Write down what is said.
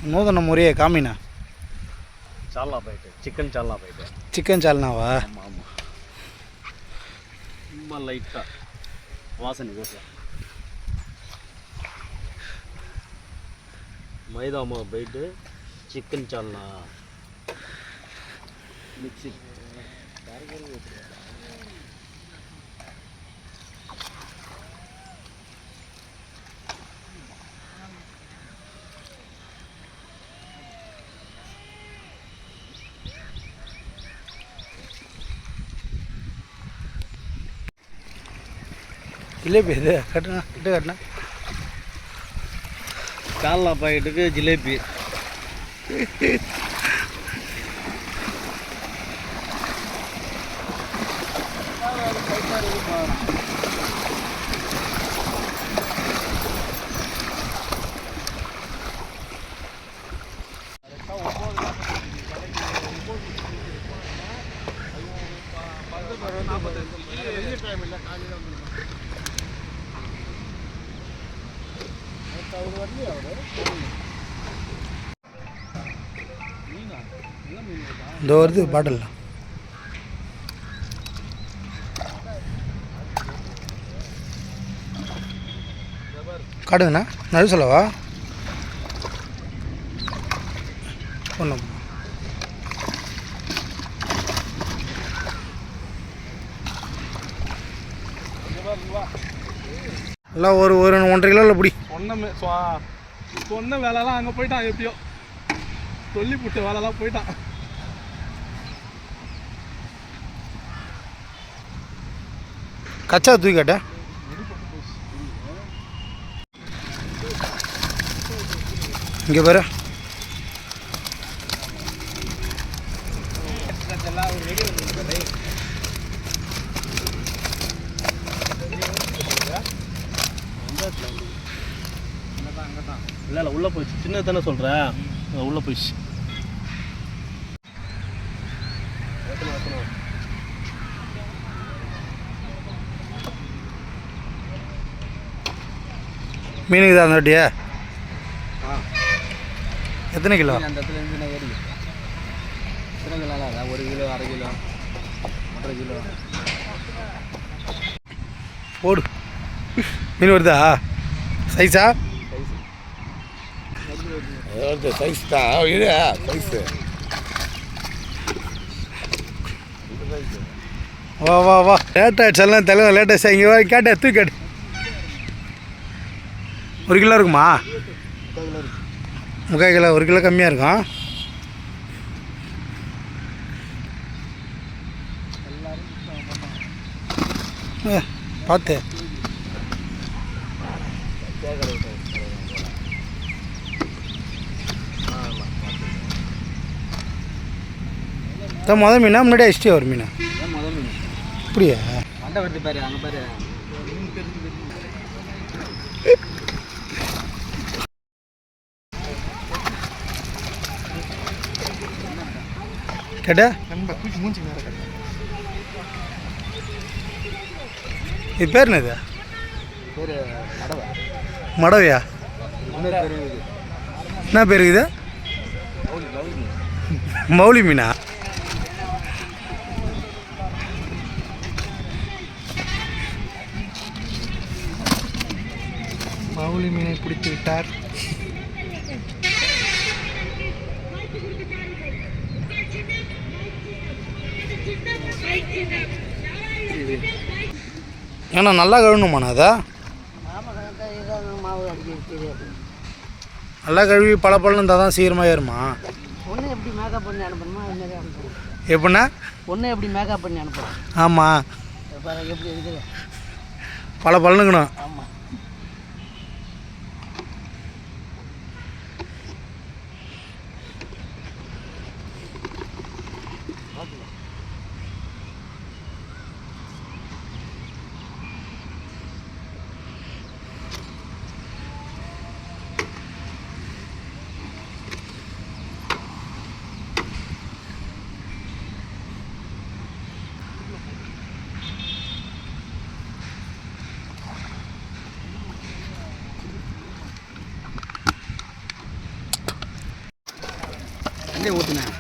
నూతన మురియే కామినా చాల్నా బయట చికెన్ చాల్నా బయట చికెన్ చాల్నావా ரொம்ப லைட்டாக வாசனை கோசம் மைதா மாவு போயிட்டு சிக்கன் சால்னா மிக்சி ஜிலேபி இது கட்டுனா கிட்ட கட்டினா சால்னா பாக்கெட்டுக்கு ஜிலேபி இந்த வருது பாட்டில் காட்டுங்கண்ணா நடு சொல்லவா ஒன்றும் எல்லாம் ஒரு 1.5 கிலோவில் பிடி சொன்ன வேலைலாம் அங்கே போயிட்டான் எப்படியோ சொல்லி போட்ட வேலைலாம் போயிட்டான் கச்சா தூக்கி காட்ட இங்கே பாரு இல்லை உள்ளே போயிடுச்சு சின்ன தானே சொல்கிறேன் உள்ளே போயிடுச்சு மீனுக்கு தான் அந்த வட்டியா எத்தனை கிலோ அந்த இடத்துல ஏறி எத்தனை கிலோலாம் இல்லை 1 கிலோ 1/2 கிலோ 1.5 கிலோ போடு மீன் வருதா சைஸா சைஸ் தான் இது சைஸு வா வா வா லேட்டாகிடுச்சு எல்லாம் தலைவர் லேட்டாக இங்கே வா கேட்ட தூக்கி கேட்டு 1 கிலோ இருக்குமா 3/4 கிலோ 1 கிலோ கம்மியாக இருக்கும் பார்த்து தான் மொதல் மீனா முன்னாடி அடிச்சிட்டே ஒரு மீனா அப்படியா மண்டை வருது பாரு அங்கே பாரு கேட்ட இது பேர் என்னது மடவையா என்ன பேர் இருக்குது மௌலி மீனா மௌலி மீனை பிடித்து விட்டார் ஏன்னா நல்லா கழுவணுமாண்ணா அதை நல்லா கழுவி பழப்பழம் இருந்தால் தான் சீக்கிரமாக ஏறுமா ஒன்று எப்படி மேக்கப் பண்ணி அனுப்பணுமா அதுமாரி அனுப்பணும் எப்படின்னா ஒன்று எப்படி மேக்கப் பண்ணி அனுப்பணும் ஆமாம் எப்படி இருக்குது பழப்பழனுக்கணும் ஆமாம் எங்கே ஊற்றுனேன்